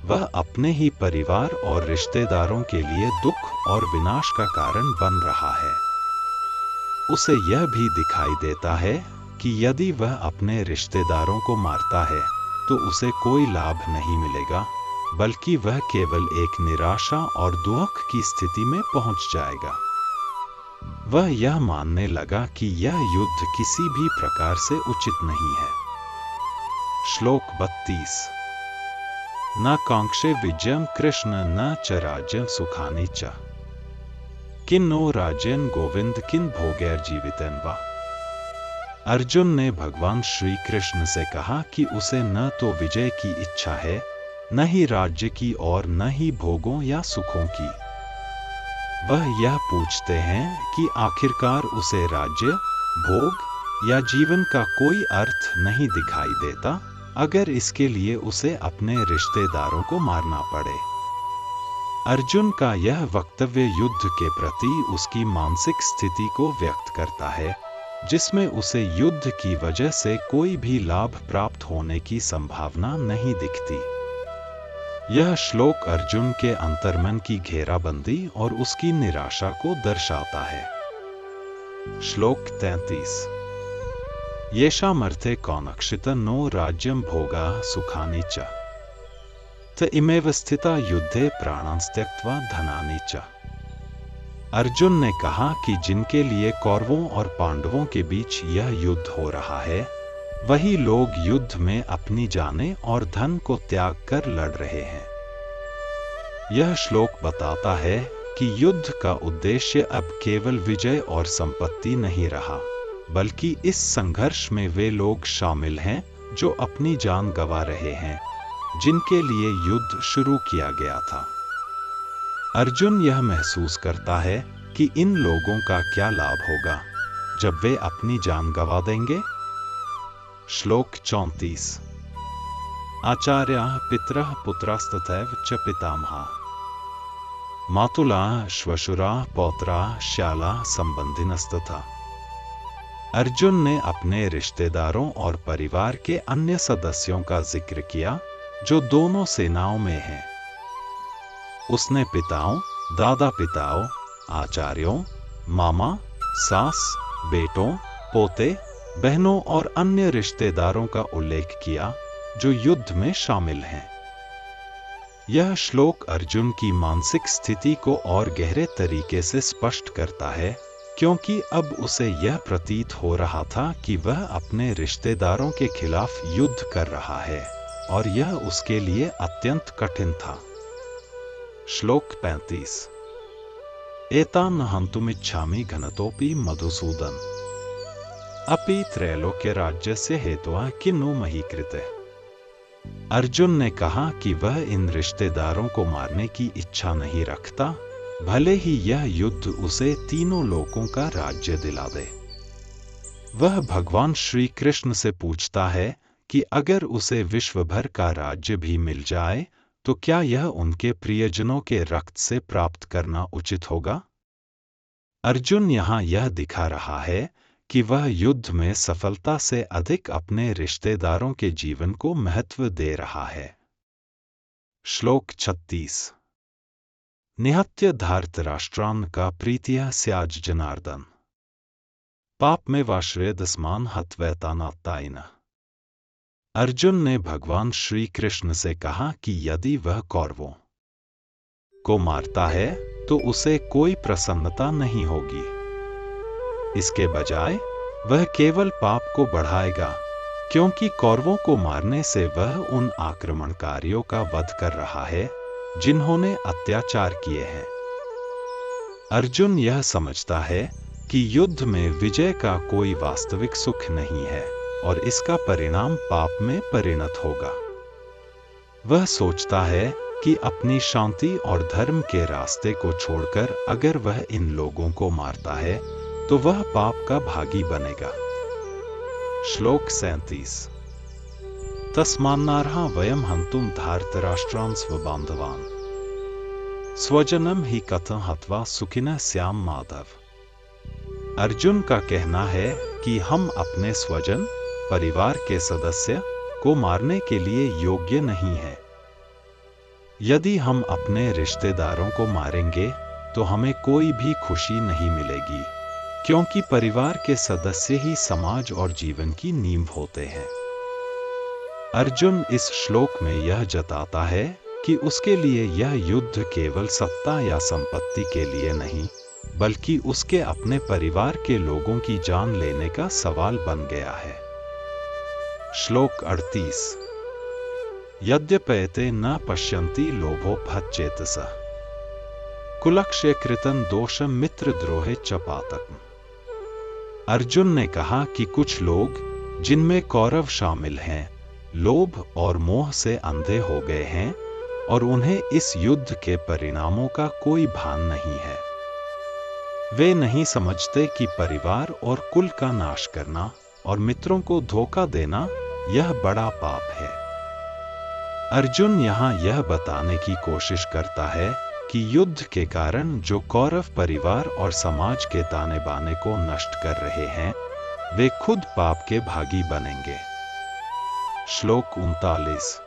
वह अपने ही परिवार और रिश्तेदारों के लिए दुख और विनाश का कारण बन रहा है। उसे यह भी दिखाई देता है कि यदि वह अपने रिश्तेदारों को मारता है तो उसे कोई लाभ नहीं मिलेगा, बल्कि वह केवल एक निराशा और दुख की स्थिति में पहुंच जाएगा। वह यह मानने लगा कि यह युद्ध किसी भी प्रकार से उचित नहीं है। श्लोक 32। न कांक्षे विजयम कृष्ण न च राज्यं सुखानि च किं नो राज्यं गोविंद किं भोगैर जीवितेन वा। अर्जुन ने भगवान श्री कृष्ण से कहा कि उसे न तो विजय की इच्छा है, न ही राज्य की और न ही भोगों या सुखों की। वह यह पूछते हैं कि आखिरकार उसे राज्य, भोग या जीवन का कोई अर्थ नहीं दिखाई देता अगर इसके लिए उसे अपने रिश्तेदारों को मारना पड़े। अर्जुन का यह वक्तव्य युद्ध के प्रति उसकी मानसिक स्थिति को व्यक्त करता है, जिसमें उसे युद्ध की वजह से कोई भी लाभ प्राप्त होने की संभावना नहीं दिखती। यह श्लोक अर्जुन के अंतर्मन की घेराबंदी और उसकी निराशा को दर्शाता है। श्लोक 33। येषामर्थे कौनक्षित नो राज्यं भोगा सुखानि च त इमेव स्थिता युद्धे प्राणान् त्यक्त्वा धनानि च। अर्जुन ने कहा कि जिनके लिए कौरवों और पांडवों के बीच यह युद्ध हो रहा है, वही लोग युद्ध में अपनी जानें और धन को त्याग कर लड़ रहे हैं। यह श्लोक बताता है कि युद्ध का उद्देश्य अब केवल विजय और संपत्ति नहीं रहा, बल्कि इस संघर्ष में वे लोग शामिल हैं जो अपनी जान गंवा रहे हैं, जिनके लिए युद्ध शुरू किया गया था। अर्जुन यह महसूस करता है कि इन लोगों का क्या लाभ होगा जब वे अपनी जान गंवा देंगे। श्लोक 34। आचार्याः पितरः पुत्रास्तथैव च पितामहाः मातुलाः श्वशुराः पौत्राः श्यालाः संबंधिनस्तथा। अर्जुन ने अपने रिश्तेदारों और परिवार के अन्य सदस्यों का जिक्र किया जो दोनों सेनाओं में हैं। उसने पिताओं, दादा पिताओं, आचार्यों, मामा, सास, बेटों, पोते, बहनों और अन्य रिश्तेदारों का उल्लेख किया जो युद्ध में शामिल हैं। यह श्लोक अर्जुन की मानसिक स्थिति को और गहरे तरीके से स्पष्ट करता है, क्योंकि अब उसे यह प्रतीत हो रहा था कि वह अपने रिश्तेदारों के खिलाफ युद्ध कर रहा है और यह उसके लिए अत्यंत कठिन था। श्लोक 35। एतान् हन्तुमिच्छामि घनतोऽपि मधुसूदन अपि त्रैलोक्य राज्यस्य हेतुः किन्नु मही कृते। अर्जुन ने कहा कि वह इन रिश्तेदारों को मारने की इच्छा नहीं रखता, भले ही यह युद्ध उसे तीनों लोकों का राज्य दिला दे। वह भगवान श्री कृष्ण से पूछता है कि अगर उसे विश्व भर का राज्य भी मिल जाए तो क्या यह उनके प्रियजनों के रक्त से प्राप्त करना उचित होगा। अर्जुन यहाँ यह दिखा रहा है कि वह युद्ध में सफलता से अधिक अपने रिश्तेदारों के जीवन को महत्व दे रहा है। श्लोक 36। निहत्य धार्तराष्ट्रान् का प्रीतिया स्याज जनार्दन पाप में वाश्रेदस्मान हत्वैतानात्ताइन। अर्जुन ने भगवान श्री कृष्ण से कहा कि यदि वह कौरवों को मारता है तो उसे कोई प्रसन्नता नहीं होगी। इसके बजाय वह केवल पाप को बढ़ाएगा, क्योंकि कौरवों को मारने से वह उन आक्रमणकारियों का वध कर रहा है जिन्होंने अत्याचार किए हैं। अर्जुन यह समझता है कि युद्ध में विजय का कोई वास्तविक सुख नहीं है और इसका परिणाम पाप में परिणत होगा। वह सोचता है कि अपनी शांति और धर्म के रास्ते को छोड़कर अगर वह इन लोगों को मारता है तो वह पाप का भागी बनेगा। श्लोक 37। तस्मान्नार्हा वयम हन्तुं धार्तराष्ट्रान् स्वबान्धवान् स्वजनम ही कथं हत्वा सुखिनः स्याम माधव। अर्जुन का कहना है कि हम अपने स्वजन, परिवार के सदस्य को मारने के लिए योग्य नहीं है। यदि हम अपने रिश्तेदारों को मारेंगे तो हमें कोई भी खुशी नहीं मिलेगी, क्योंकि परिवार के सदस्य ही समाज और जीवन की नींव होते हैं। अर्जुन इस श्लोक में यह जताता है कि उसके लिए यह युद्ध केवल सत्ता या संपत्ति के लिए नहीं, बल्कि उसके अपने परिवार के लोगों की जान लेने का सवाल बन गया है। श्लोक 38। यद्यपैते न पश्यन्ति लोभोपहतचेतसः कुलक्षय कृतं दोषं मित्रद्रोहे च पातकम्। अर्जुन ने कहा कि कुछ लोग, जिनमें कौरव शामिल हैं, लोभ और मोह से अंधे हो गए हैं और उन्हें इस युद्ध के परिणामों का कोई भान नहीं है। वे नहीं समझते कि परिवार और कुल का नाश करना और मित्रों को धोखा देना यह बड़ा पाप है। अर्जुन यहाँ यह बताने की कोशिश करता है कि युद्ध के कारण जो कौरव परिवार और समाज के ताने बाने को नष्ट कर रहे हैं, वे खुद पाप के भागी बनेंगे। श्लोक 39।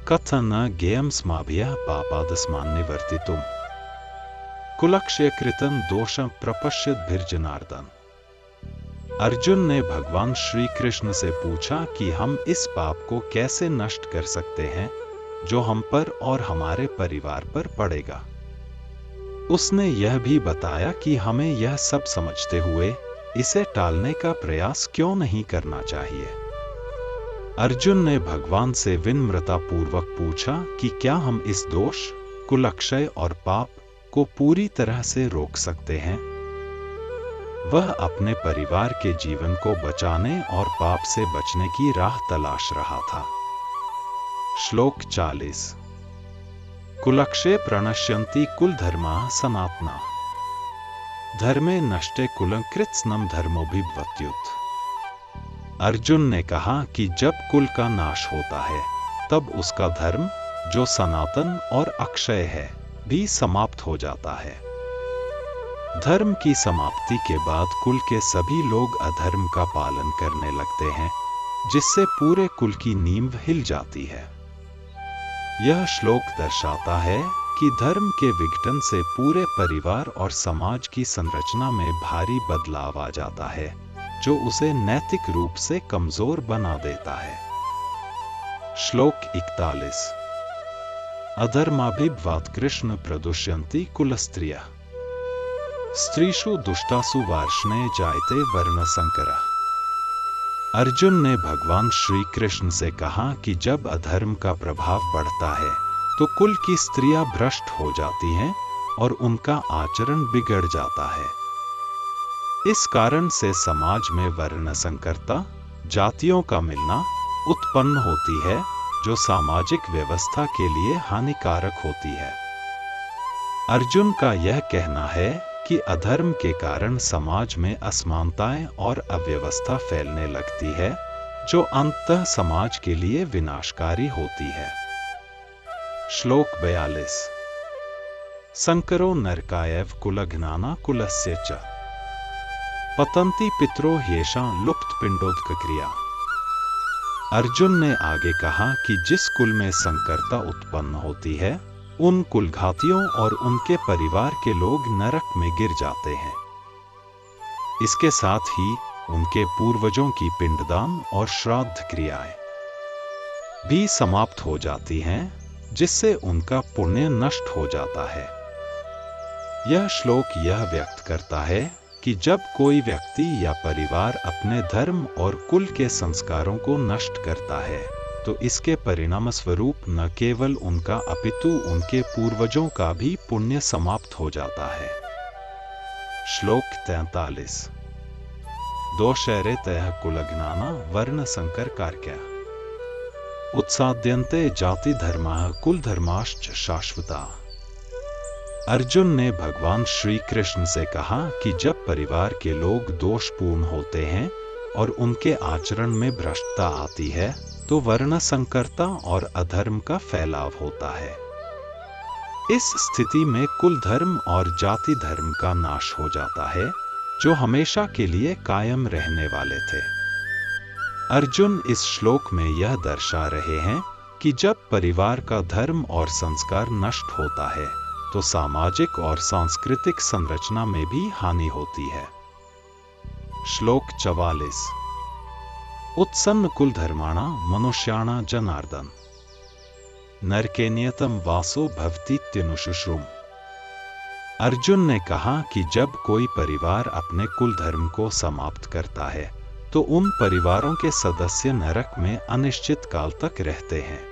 कथं न ज्ञेयं स्माभिः पापादस्मान्निवर्तितुम् कुलक्षय कृतं दोषं प्रपश्यद्भिर्जनार्दन। अर्जुन ने भगवान श्री कृष्ण से पूछा कि हम इस पाप को कैसे नष्ट कर सकते हैं जो हम पर और हमारे परिवार पर पड़ेगा। उसने यह भी बताया कि हमें यह सब समझते हुए इसे टालने का प्रयास क्यों नहीं करना चाहिए। अर्जुन ने भगवान से विनम्रता पूर्वक पूछा कि क्या हम इस दोष, कुलक्षय और पाप को पूरी तरह से रोक सकते हैं। वह अपने परिवार के जीवन को बचाने और पाप से बचने की राह तलाश रहा था। श्लोक 40। कुलक्षये प्रणश्यन्ति कुलधर्माः सनातना धर्मे नष्टे कुलं कृत्स्नं धर्मोऽभिभवत्युत। अर्जुन ने कहा कि जब कुल का नाश होता है, तब उसका धर्म, जो सनातन और अक्षय है, भी समाप्त हो जाता है। धर्म की समाप्ति के बाद कुल के सभी लोग अधर्म का पालन करने लगते हैं, जिससे पूरे कुल की नींव हिल जाती है। यह श्लोक दर्शाता है कि धर्म के विघटन से पूरे परिवार और समाज की संरचना में भारी बदलाव आ जाता है, जो उसे नैतिक रूप से कमजोर बना देता है। श्लोक 41। अधर्माभिभवात् कृष्ण प्रदुष्यन्ति कुलस्त्रियः स्त्रीषु दुष्टासु वार्ष्णे जायते वर्णसंकरः। अर्जुन ने भगवान श्री कृष्ण से कहा कि जब अधर्म का प्रभाव बढ़ता है, तो कुल की स्त्रियां भ्रष्ट हो जाती हैं और उनका आचरण बिगड़ जाता है। इस कारण से समाज में वर्ण संकरता, जातियों का मिलना उत्पन्न होती है, जो सामाजिक व्यवस्था के लिए हानिकारक होती है। अर्जुन का यह कहना है कि अधर्म के कारण समाज में असमानताएं और अव्यवस्था फैलने लगती है, जो अंततः समाज के लिए विनाशकारी होती है। श्लोक 42। संकरो नरकायैव कुलघ्नाना कुलस्य च पतन्ति पितरो ह्येषां लुप्त पिंडोदकक्रिया। अर्जुन ने आगे कहा कि जिस कुल में संकरता उत्पन्न होती है, उन कुलघातियों और उनके परिवार के लोग नरक में गिर जाते हैं। इसके साथ ही उनके पूर्वजों की पिंडदान और श्राद्ध क्रियाएं भी समाप्त हो जाती हैं, जिससे उनका पुण्य नष्ट हो जाता है। यह श्लोक यह व्यक्त करता है कि जब कोई व्यक्ति या परिवार अपने धर्म और कुल के संस्कारों को नष्ट करता है, तो इसके परिणाम स्वरूप न केवल उनका अपितु उनके पूर्वजों का भी पुण्य समाप्त हो जाता है। श्लोक 43। दोषैरेतयः कुलघ्नाना वर्ण संकर कार्या उत्साद्यन्ते जाति धर्माः कुल धर्माश्च शाश्वता। अर्जुन ने भगवान श्री कृष्ण से कहा कि जब परिवार के लोग दोषपूर्ण होते हैं और उनके आचरण में भ्रष्टता आती है, तो वर्ण संकरता और अधर्म का फैलाव होता है। इस स्थिति में कुल धर्म और जाति धर्म का नाश हो जाता है, जो हमेशा के लिए कायम रहने वाले थे। अर्जुन इस श्लोक में यह दर्शा रहे हैं कि जब परिवार का धर्म और संस्कार नष्ट होता है, तो सामाजिक और सांस्कृतिक संरचना में भी हानि होती है। श्लोक 44। उत्सन्न कुल धर्माणा मनुष्याणा जनार्दन नरके नियतम वासो भवतीत्यनुशुश्रुम। अर्जुन ने कहा कि जब कोई परिवार अपने कुल धर्म को समाप्त करता है तो उन परिवारों के सदस्य नरक में अनिश्चित काल तक रहते हैं।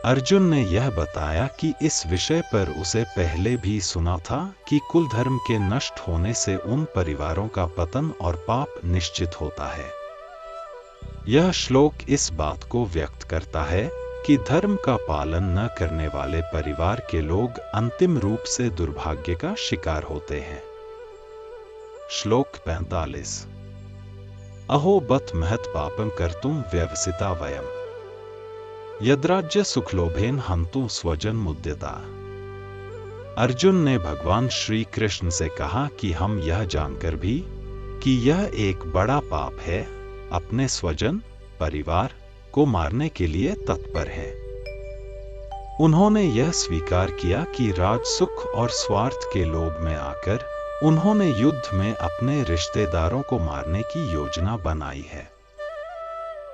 अर्जुन ने यह बताया कि इस विषय पर उसे पहले भी सुना था कि कुल धर्म के नष्ट होने से उन परिवारों का पतन और पाप निश्चित होता है। यह श्लोक इस बात को व्यक्त करता है कि धर्म का पालन न करने वाले परिवार के लोग अंतिम रूप से दुर्भाग्य का शिकार होते हैं। श्लोक 45। अहो बत महत पापं कर्तुम व्यवसिता वयम् यद्राज्य सुखलोभेन हंतु स्वजन मुद्यता। अर्जुन ने भगवान श्री कृष्ण से कहा कि हम यह जानकर भी कि यह एक बड़ा पाप है, अपने स्वजन परिवार को मारने के लिए तत्पर हैं। उन्होंने यह स्वीकार किया कि राज सुख और स्वार्थ के लोभ में आकर उन्होंने युद्ध में अपने रिश्तेदारों को मारने की योजना बनाई है।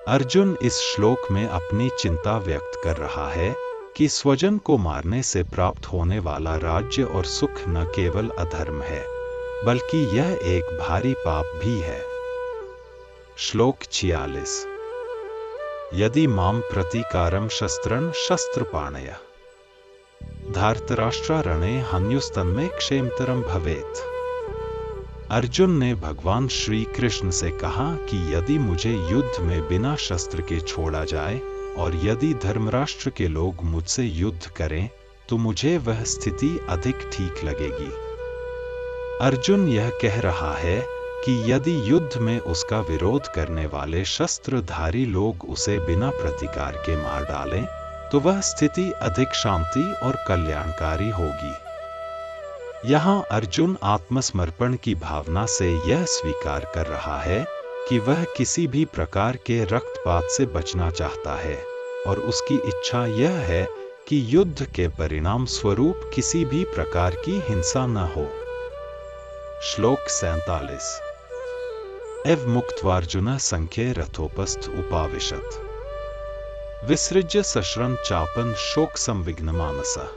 अर्जुन इस श्लोक में अपनी चिंता व्यक्त कर रहा है कि स्वजन को मारने से प्राप्त होने वाला राज्य और सुख न केवल अधर्म है बल्कि यह एक भारी पाप भी है। श्लोक 46। यदि माम प्रतीकारम शस्त्रं शस्त्रपाणय धार्तराष्ट्रारणे हन्युस्तन्मे क्षेमतरम भवेत्। अर्जुन ने भगवान श्री कृष्ण से कहा कि यदि मुझे युद्ध में बिना शस्त्र के छोड़ा जाए और यदि धर्मराष्ट्र के लोग मुझसे युद्ध करें तो मुझे वह स्थिति अधिक ठीक लगेगी। अर्जुन यह कह रहा है कि यदि युद्ध में उसका विरोध करने वाले शस्त्रधारी लोग उसे बिना प्रतिकार के मार डालें तो वह स्थिति अधिक शांति और कल्याणकारी होगी। यहाँ अर्जुन आत्मसमर्पण की भावना से यह स्वीकार कर रहा है कि वह किसी भी प्रकार के रक्तपात से बचना चाहता है और उसकी इच्छा यह है कि युद्ध के परिणाम स्वरूप किसी भी प्रकार की हिंसा न हो। श्लोक 47। एव मुक्त्वार्जुन संख्ये रथोपस्थ उपाविशत विसृज्य सश्रं चापन शोक संविघ्न मानसा।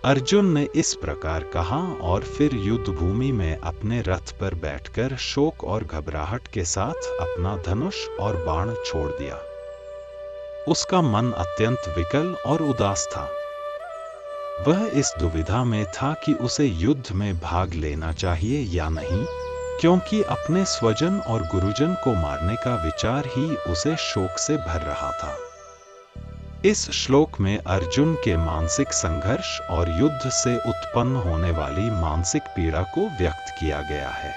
अर्जुन ने इस प्रकार कहा और फिर युद्ध भूमि में अपने रथ पर बैठकर शोक और घबराहट के साथ अपना धनुष और बाण छोड़ दिया। उसका मन अत्यंत विकल और उदास था। वह इस दुविधा में था कि उसे युद्ध में भाग लेना चाहिए या नहीं, क्योंकि अपने स्वजन और गुरुजन को मारने का विचार ही उसे शोक से भर रहा था। इस श्लोक में अर्जुन के मानसिक संघर्ष और युद्ध से उत्पन्न होने वाली मानसिक पीड़ा को व्यक्त किया गया है।